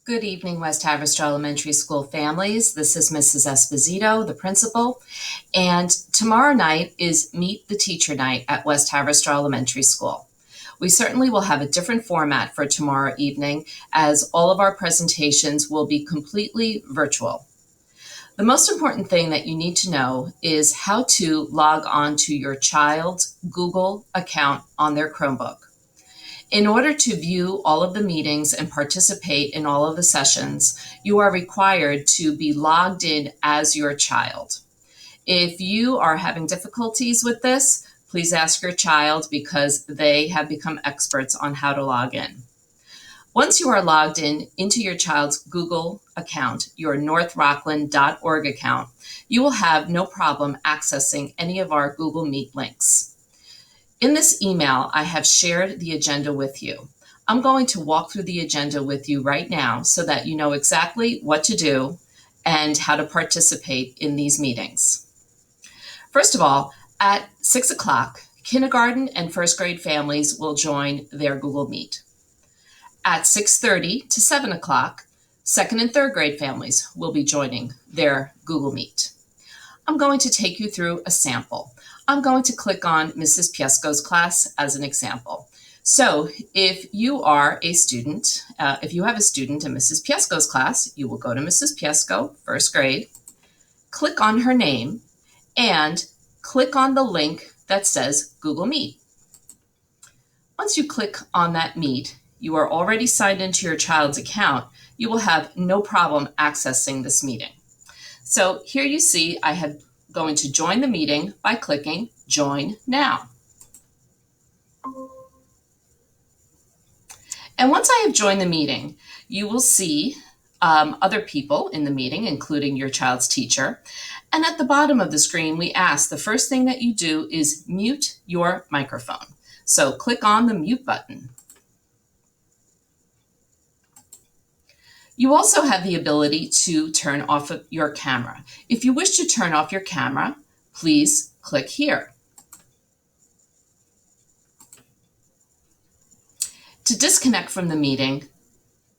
Good evening, West Haverstraw Elementary School families. This is Mrs. Esposito, the principal, and tomorrow night is Meet the Teacher Night at West Haverstraw Elementary School. We certainly will have a different format for tomorrow evening, as all of our presentations will be completely virtual. The most important thing that you need to know is how to log on to your child's Google account on their Chromebook. In order to view all of the meetings and participate in all of the sessions, you are required to be logged in as your child. If you are having difficulties with this, please ask your child because they have become experts on how to log in. Once you are logged in into your child's Google account, your northrockland.org account, you will have no problem accessing any of our Google Meet links. In this email, I have shared the agenda with you. I'm going to walk through the agenda with you right now so that you know exactly what to do and how to participate in these meetings. First of all, at 6 o'clock, kindergarten and first grade families will join their Google Meet. At 6:30 to 7 o'clock, second and third grade families will be joining their Google Meet. I'm going to take you through a sample. I'm going to click on Mrs. Piesko's class as an example. So if you are a student, if you have a student in Mrs. Piesko's class, you will go to Mrs. Piesko, first grade, click on her name, and click on the link that says Google Meet. Once you click on that Meet, you are already signed into your child's account. You will have no problem accessing this meeting. So here you see I have going to join the meeting by clicking Join Now. And once I have joined the meeting, you will see other people in the meeting, including your child's teacher. And at the bottom of the screen, we ask the first thing that you do is mute your microphone. So click on the mute button. You also have the ability to turn off your camera. If you wish to turn off your camera, please click here. To disconnect from the meeting,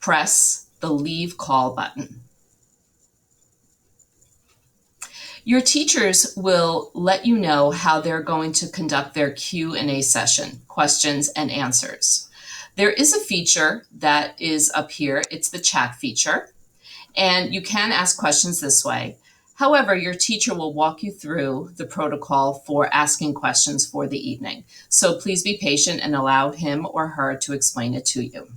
press the Leave Call button. Your teachers will let you know how they're going to conduct their Q&A session, questions and answers. There is a feature that is up here. It's the chat feature, and you can ask questions this way. However, your teacher will walk you through the protocol for asking questions for the evening. So please be patient and allow him or her to explain it to you.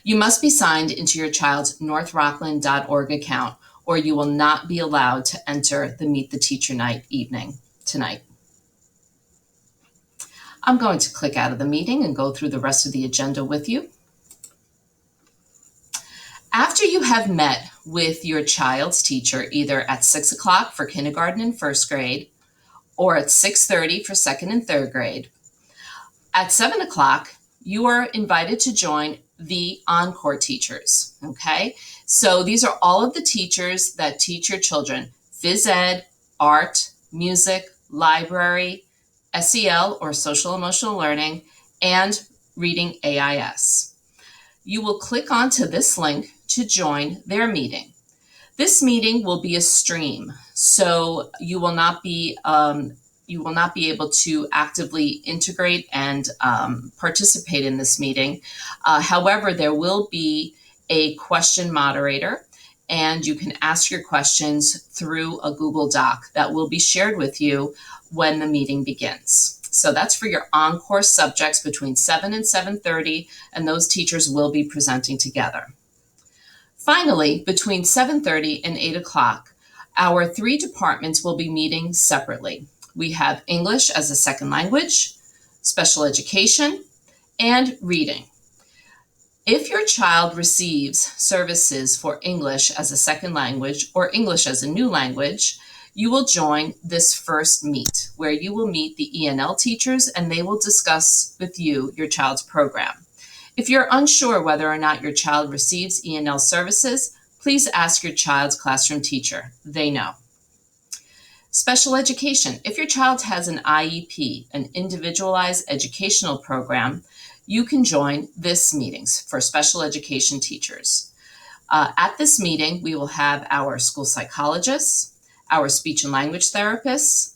You must be signed into your child's northrockland.org account, or you will not be allowed to enter the Meet the Teacher Night evening tonight. I'm going to click out of the meeting and go through the rest of the agenda with you. After you have met with your child's teacher, either at 6 o'clock for kindergarten and first grade, or at 6:30 for second and third grade, at 7 o'clock, you are invited to join the Encore teachers, okay? So these are all of the teachers that teach your children: phys ed, art, music, library, SEL or social emotional learning, and reading AIS. You will click onto this link to join their meeting. This meeting will be a stream, so you will not be able to actively integrate and participate in this meeting. However, there will be a question moderator, and you can ask your questions through a Google Doc that will be shared with you when the meeting begins. So that's for your Encore subjects between 7 and 7:30, and those teachers will be presenting together. Finally, between 7:30 and 8 o'clock, our three departments will be meeting separately. We have English as a second language, special education, and reading. If your child receives services for English as a second language or English as a new language, you will join this first meet, where you will meet the ENL teachers and they will discuss with you your child's program. If you're unsure whether or not your child receives ENL services, please ask your child's classroom teacher. They know. Special education. If your child has an IEP, an individualized educational program, you can join this meetings for special education teachers. At this meeting, we will have our school psychologists, our speech and language therapists,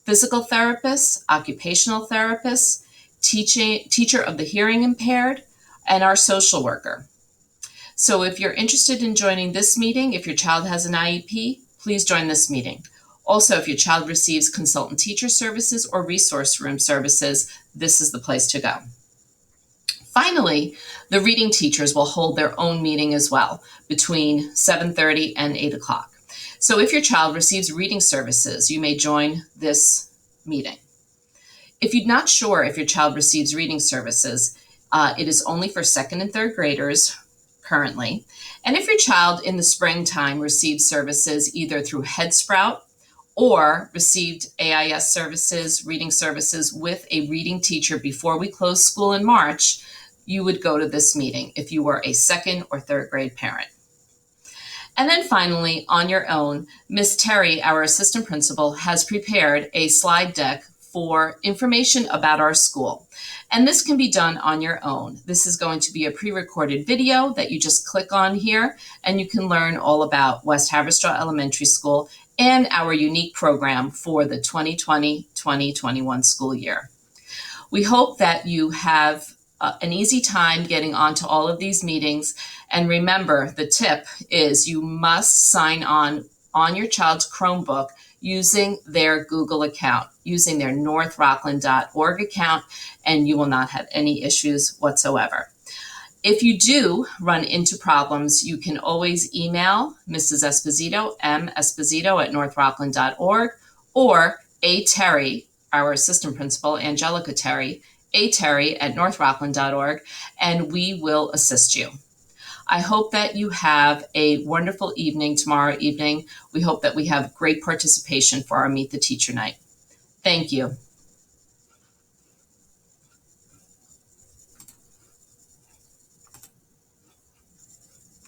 physical therapists, occupational therapists, teacher of the hearing impaired, and our social worker. So if you're interested in joining this meeting, if your child has an IEP, please join this meeting. Also, if your child receives consultant teacher services or resource room services, this is the place to go. Finally, the reading teachers will hold their own meeting as well between 7:30 and 8 o'clock. So if your child receives reading services, you may join this meeting. If you're not sure if your child receives reading services, it is only for second and third graders currently. And if your child in the springtime receives services either through Head Sprout or received AIS services, reading services with a reading teacher before we close school in March, you would go to this meeting if you were a second or third grade parent. And then finally, on your own, Ms. Terry, our assistant principal, has prepared a slide deck for information about our school. And this can be done on your own. This is going to be a pre-recorded video that you just click on here, and you can learn all about West Haverstraw Elementary School and our unique program for the 2020-2021 school year. We hope that you have an easy time getting onto all of these meetings. And remember, the tip is you must sign on your child's Chromebook using their Google account, using their northrockland.org account, and you will not have any issues whatsoever. If you do run into problems, you can always email Mrs. Esposito, mesposito@northrockland.org, or A. Terry, our assistant principal, Angelica Terry, aterry@northrockland.org, and we will assist you. I hope that you have a wonderful evening tomorrow evening. We hope that we have great participation for our Meet the Teacher Night. Thank you.